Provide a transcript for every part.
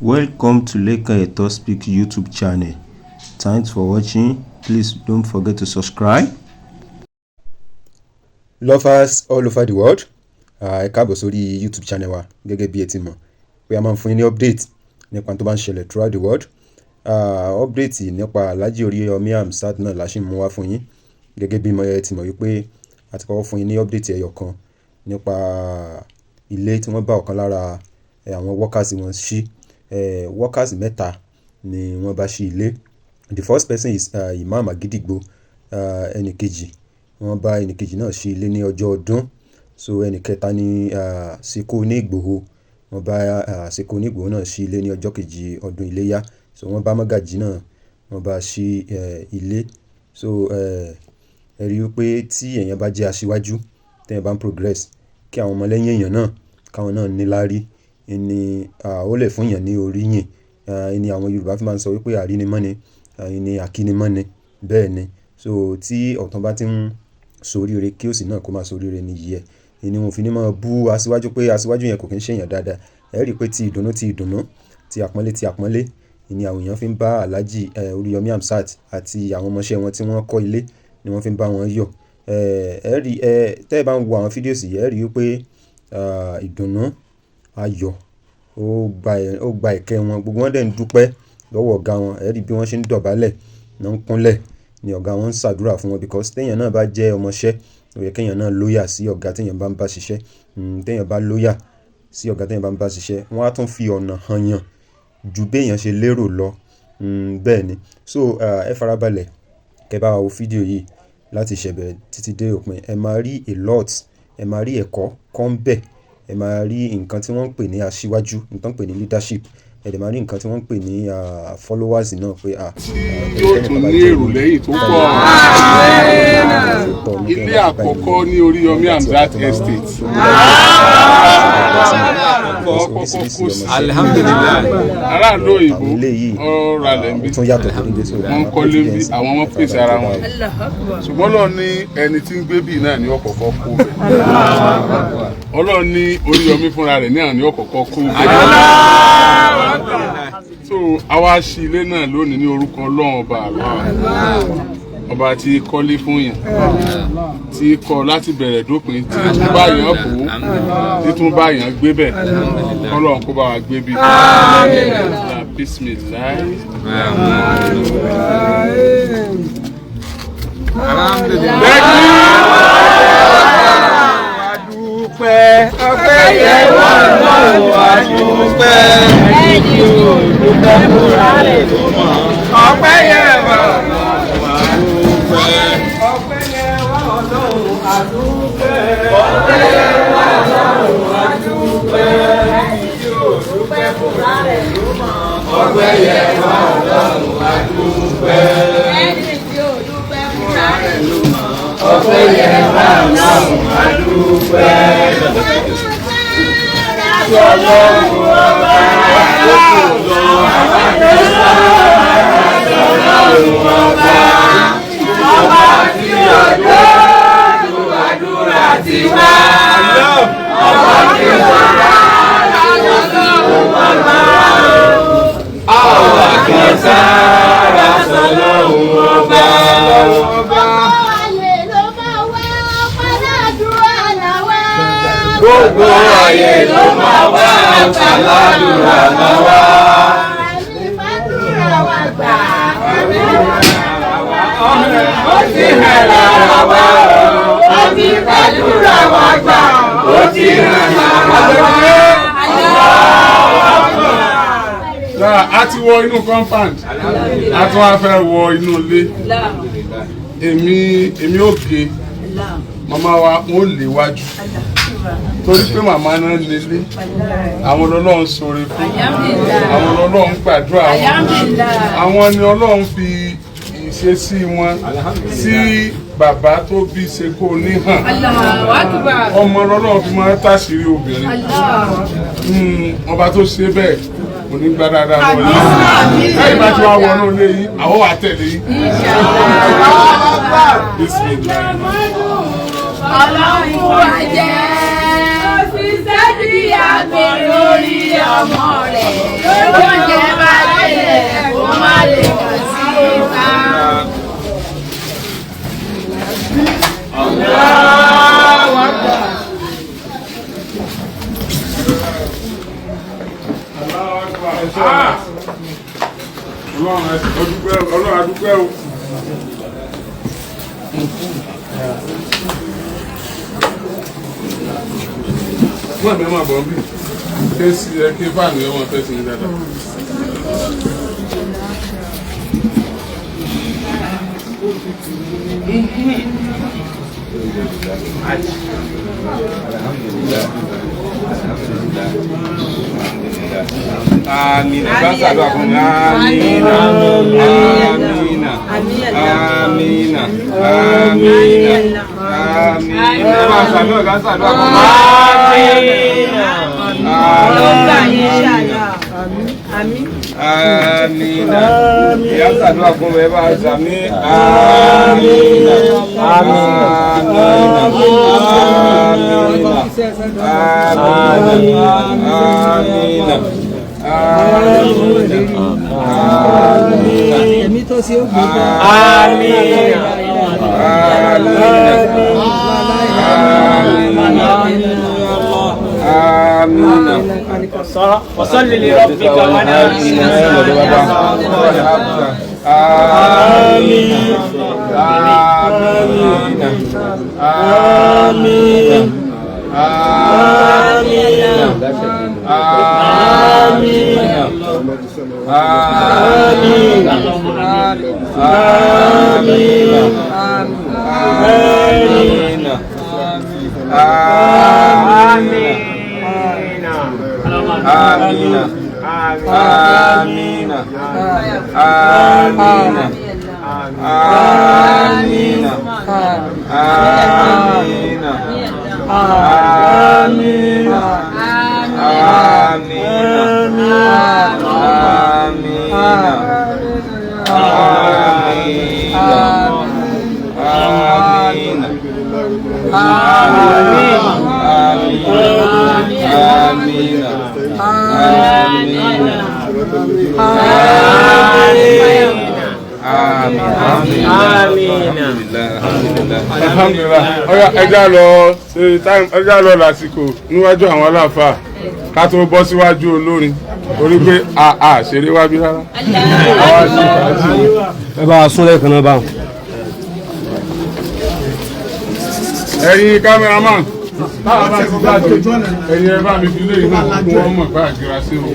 Welcome to Leka Eto Speak YouTube channel. Thanks for watching. Please don't forget to subscribe. Lovers all over the world, ẹ káàbọ̀ sórí YouTube channel wa gẹ́gẹ́ bí ẹ ti mọ̀ pé a máa ń fún yín ní update nípa tó bá ń ṣẹlẹ̀ throughout the world. Update nípa Alhaji Oriyomi Hamzat náà la ṣì ń mú wá fún yín gẹ́gẹ́ bí ẹ ti mọ̀ wípé a ti kọ́kọ́ fún yín ní update ẹyọ kan nípa ilé tí wọ́n bá ọ̀kan lára àwọn workers wọn ṣí. Workers mẹ́ta ni wọ́n bá ṣí ilé. The first person is Imam Agidigbo. Ẹni kejì wọ́n bá ẹni kejì náà ṣí ilé ní ọjọ́ ọdún. So ẹni kẹta ni Seko Onigboho. Wọ́n bá Seko Onigboho náà ṣí ilé ní ọjọ́ kejì ọdún iléyá. So wọ́n bá Magaji náà wọ́n bá ṣí ilé. So ẹ rí i pé tí èèyàn bá jẹ́ aṣíwájú tí èèyàn bá ń progress, kí àwọn ọmọlẹ́yìn èèyàn náà káwọn náà níláárí ni ó lè fún èèyàn ní oríyìn. Ni àwọn Yorùbá fi máa ń sọ wípé àrínimọ́ni ni àkínímọ́ni. Bẹ́ẹ̀ ni. So tí ọ̀tún bá ti ń soríire kí òsì náà kó máa soríire níyì ẹ̀. Ni wọn fi ní máa bú aṣíwájú pé aṣíwájú yẹn kò kí ń ṣe èèyàn dáadáa. Ẹ rí i pé ti ìdùnnú, ti àpọ́nlé ni àwọn èèyàn fi ń bá Alhaji Oriyomi Hamzat àti àwọn ọmọọṣẹ́ wọn tí wọ́n kọ́ ilé ni wọ́n fi ń bá wọn yọ̀. Tẹ́ ẹ bá ń wo àwọn fídíò sì, ẹ rí i pé ìdùnnú, ayọ̀ ó gba ẹ̀kẹ́ wọn. Gbogbo wọn dẹ̀ ń dúpẹ́ lọ́wọ́ ọ̀gá wọn. Ẹ rí bí wọ́n ṣe ń dọ̀bálẹ̀, náà ń kúnlẹ̀ ni ọ̀gá wọn ń ṣàdúrà fún wọn because téèyàn náà bá jẹ́ ọmọṣẹ́, ó yẹ kéèyàn náà lóyà sí ọ̀gá téèyàn bá ń bá ṣiṣẹ́. Téèyàn bá lóyà sí ọ̀gá téèyàn bá ń bá ṣiṣẹ́, wọ́n á tún fi ọ̀nà hàn yàn ju béèyàn ṣe lérò lọ. Bẹ́ẹ̀ ni. So ẹ farabalẹ̀ kẹ́ bá wa wo fídíò yìí láti ìṣẹ̀bẹ̀rẹ̀ títí dé òpin. Ẹ máa rí a lot, ẹ máa rí ẹ̀kọ́ kọ́ ń bẹ̀. Ẹ máa rí nǹkan tí wọ́n ń pè ní aṣíwájú, nǹkan tí wọ́n ń pè ní leadership. Ẹ dẹ̀ máa rí nǹkan tí wọ́n ń pè ní followers náà pé yóò tún ní èrò lẹ́yìn tó pọ̀. Ilé àkọ́kọ́ ní Oriyomi Hamzat Estate. Alhamdulilayi. Aráàlú òyìnbó ọ̀rọ̀ alẹ́ ń bí. Wọ́n ń kọ́lé bí àwọn ọmọ pèsè ara wọn. Ṣùgbọ́n Ọlọ́run ní ẹni tí ń gbé bí náà ní ọ̀kọ̀ọ̀kọ̀ kú bẹ̀. Ọlọ́run ní Oriyomi fúnra rẹ̀ náà ní ọ̀kọ̀ọ̀kọ̀ kú bẹ̀. So àwa ṣí ilé náà lónìí ní orúkọ Ọlọ́run ọba Allah, ọba tí kọ́lé fún yàn, tí kọ́ láti bẹ̀rẹ̀ dópin, tí tún bá yàn bò ó, tí tún bá yàn gbé bẹ̀. Ọlọ́run kó bá wa gbé bí. Bismillah. Ọpẹ́ yẹ wọ́n lọ́wọ́ àdúpẹ́. Ẹni ò dúpẹ́ fúnra rẹ̀ ló mọ̀. Ọpẹ́ yẹ wọ́n lọ́wọ́ àdúpẹ́. Ọpẹ́ yẹ wọ́n lọ́wọ́ àdúpẹ́. Ọpẹ́ yẹ wọ́n lọ́wọ́ àdúpẹ́. Ẹni ò dúpẹ́ fúnra rẹ̀ ló mọ̀. Ọpẹ́ yẹ wọ́n lọ́wọ́ àdúpẹ́. Ẹni ò dúpẹ́ fúnra rẹ̀ ló mọ̀. Ọpẹ́ yẹ wọ́n lọ́wọ́ àdúpẹ́. Ọba tí òjò ju àdúrà ti wá. Ọba tí òjò ọba kí sára sọlọ́hun ọba. Gbogbo ayé ló máa wá ọ̀tàládùúrà máa wá. Ìfàdúrà wa gbà, ó ti hàn lára wa. Ó ti fàdúrà wa gbà, ó ti hàn lára wa. A ti wọ inú compound, a tún wá fẹ́ wọ inú ilé. Èmi ò gé màmá wa wọ́n lè wájú torí pé màmá náà lélẹ̀, àwọn Ọlọ́run ṣoore fún, àwọn Ọlọ́run gbàdúrà wọn, àwọn ni Ọlọ́run fi ìṣesí wọn sí bàbá tó bí Seko Oníhàn. Ọmọ Ọlọ́run fi máa táṣìírí obìnrin. Ọba tó ṣe bẹ́ẹ̀ kò ní gbá dáadáa lọ yìí. Lẹ́yìn bá ti wá wọnú ilé yìí, àwọn wà tẹ̀lé yìí. Ọlọ́run wa jẹ́ òṣìṣẹ́ bí i mi lórí ọmọ rẹ̀. Oúnjẹ bá délẹ̀ kó má lè kàn sí ìta. Ọlọ́run adúpẹ́ o. Wọ́n mi máa bọ̀ bí kéésì ẹ kí fáànù ẹ wọ́n fẹ́ sí ní dáadáa. Amina. Basta doa con amina. Amina. Amina. Amina. Amina. Basta doa, basta doa con amina. Amina. Basta doa con basta mi. Amina. Amina. Amina. Èmi tó ṣe ó gbé bá. وصل لربك ونحر ẹjá lọ lásìkò níwájú àwọn aláàfáà ká tó bọ́ síwájú olórin orí pé a ṣeré wá bí rárá. ẹ bá a sún lẹ́ẹ̀kan náà báwọn. ẹ̀yin kámẹ́rámán táwọn bá ti jáde ẹ̀yin ẹ bá mi fi léyìn náà kí wọ́n mọ̀ pé àgìrà sí o.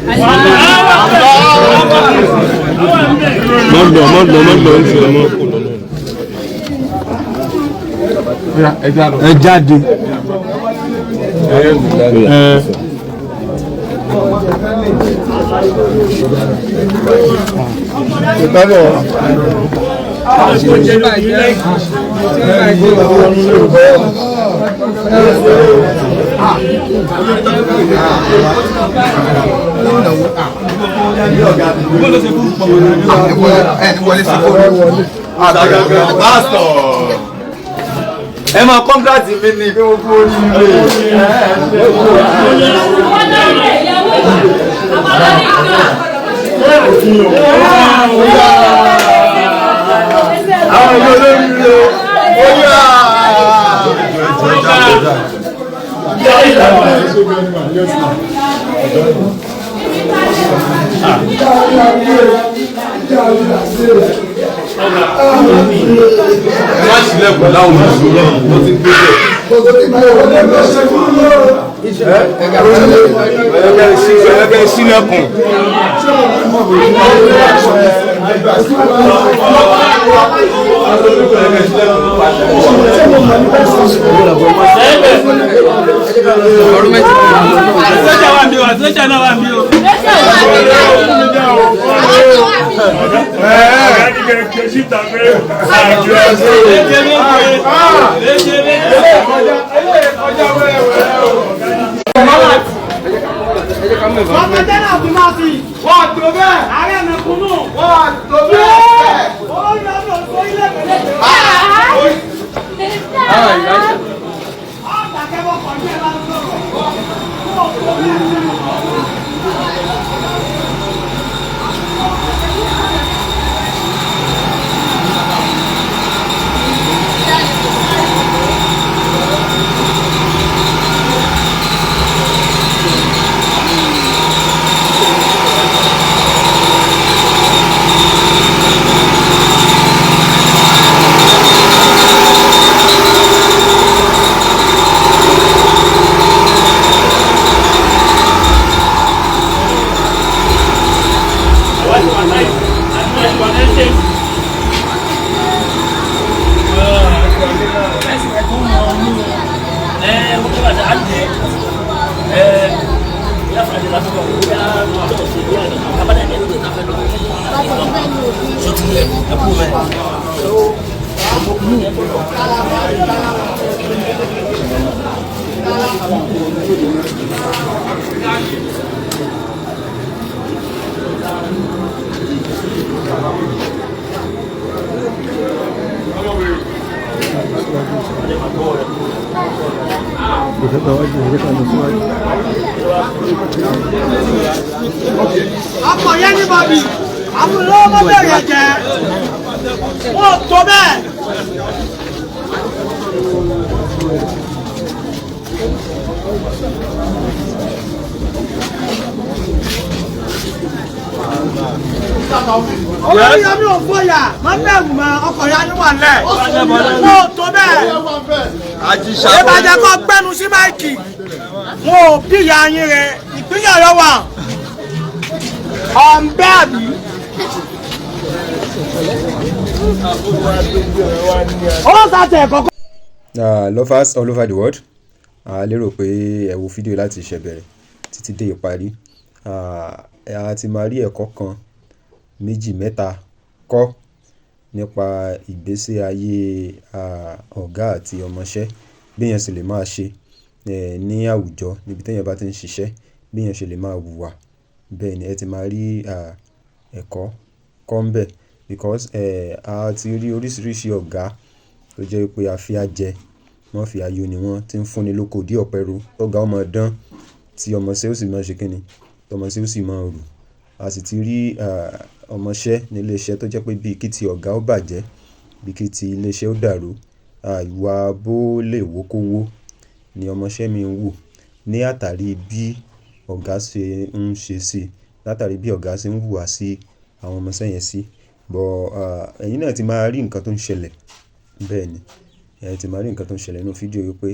mọ́lọ̀ ń ṣe ọmọ kò lọ́nà. ẹ jáde. ẹ máa kọ́ńtàtì mi ní pé mo kú oríire. àwọn ìlú olóríire ó yá. má sílẹ̀kùn láwọn ìṣòro tó ti gbé bẹ̀. ẹgbẹ́ sílẹ̀kùn. Ọmọdé náà fi máa fi. Wọ́n tó bẹ́ẹ̀. Ààrẹ mẹ̀kúnnù. Wọ́n tó bẹ́ẹ̀. Ó yọ ọ́ lọ ilé ìpínlẹ̀. Ọ̀gá kẹ́kọ̀ọ́ kọ̀ọ̀dé lásán. Ọkọ̀ yẹn ní bàbí, àwọn olówó mọ́ bẹ̀rẹ̀ jẹ́, wọ́n tó bẹ́ẹ̀. Olórí ọmọ ò fọyà, má bẹ̀rù mọ́ ọkọ̀ yẹn ní wà lẹ̀, wọ́n tó bẹ́ẹ̀. Ìbàjẹ́ kọ́ gbẹ́nu sí máìkì, wọn ò bí ìyá yín rẹ̀, ìpínlẹ̀ Ọ̀yọ́ wà. Ọ̀nbẹ́ àbí. Lovers all over the world, a lérò pé ẹ wo fídíò láti ìṣẹ̀bẹ̀rẹ̀ títí dé ìparí. A ti máa rí ẹ̀kọ́ kan, méjì, mẹ́ta kọ́ nípa ìgbésí ayé ọ̀gá àti ọmọṣẹ́, bí èèyàn sì lè máa ṣe ní àwùjọ níbi téèyàn bá ti ń ṣiṣẹ́, bí èèyàn ṣe lè máa hùwà. Bẹ́ẹ̀ ni ẹ ti máa rí ẹ̀kọ́ kọ́ ń bẹ̀ because a ti rí oríṣiríṣi ọ̀gá tó jẹ́ pé afíájẹ, wọ́n fi ayọ̀ ni wọ́n ti ń fúnni lóko dí ọ̀pẹ ro, tọ́gà ọmọ dán tí ọmọṣẹ́ ó sì máa ṣe kíni, tọmọṣẹ́ ó sì máa rù. A sì ti rí ọmọṣẹ́ ní ilé iṣẹ́ tó jẹ́ pé bí kí ti ọ̀gá ó bàjẹ́, bí kí ti ilé iṣẹ́ ó dàrú, ìwà bó lè wó kó wó ni ọmọṣẹ́ mi ń wù ní àtàrí bí ọ̀gá ṣe ń ṣe sí, látàrí bí ọ̀gá ṣe ń hùwà sí àwọn ọmọṣẹ́ yẹn sí. Ẹ̀yin náà ti máa rí nǹkan tó ń ṣẹlẹ̀. Bẹ́ẹ̀ ni, ẹ ti máa rí nǹkan tó ń ṣẹlẹ̀ nínú fídíò yìí pé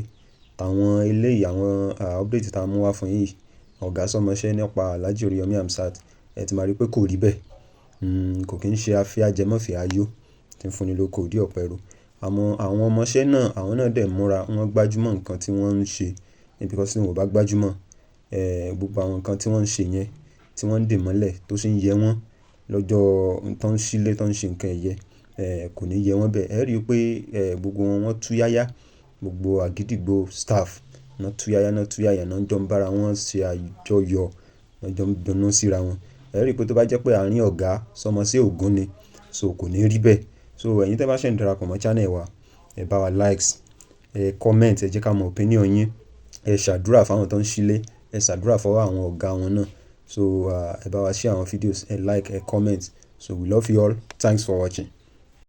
àwọn eléyìí, àwọn update tá a mú wá fún yín, ọ̀gá sọmọṣẹ́ nípa Alhaji Oríyọmí Hamzat, ẹ ti máa rí pé kò rí bẹ́ẹ̀. Kò kí ń ṣe afíájẹmọ́fẹ̀ẹ́ ayọ̀ tí ń fúnni lóko dí ọ̀pẹ ro. Àmọ́ àwọn ọmọṣẹ́ náà, àwọn náà dẹ̀ múra, wọ́n gbájúmọ̀ nǹkan tí wọ́n ń ṣe, because tí wọn ò bá gbájúmọ̀ gbogbo àwọn nǹkan tí wọ́n ń ṣe yẹn, tí wọ́n ń dè mọ́lẹ̀ tó sì ń yẹ wọ́n lọ́jọ́ tó ń sílé, tó ń ṣe nǹkan ẹ̀yẹ, kò ní yẹ wọ́n bẹ́ẹ̀. Ẹ rí i pé gbogbo wọn tú yáyá, gbogbo àgídìgbo staff náà tú yáyá, náà tú yáyà, náà jọ ń bára wọn ṣe àjọyọ̀, náà jọ ń dunnú síra wọn. Ẹ rí i pé tó bá jẹ́ pé àárín ọ̀gá sọmọṣẹ́ ògún ni, so kò ní rí bẹ́ẹ̀. So ẹ̀yin tẹ́ bá ṣẹ̀ ń darapọ̀ mọ́ channel wa, ẹ bá wa likes, ẹ comment, ẹ jẹ́ ká mọ opinion yín, ẹ ṣàdúrà fún àwọn tó ń sílé, ẹ ṣàdúrà fún àwọn ọ̀gá wọn náà. So ẹ bá wa share àwọn videos, ẹ like, ẹ comment. So we love you all. Thanks for watching.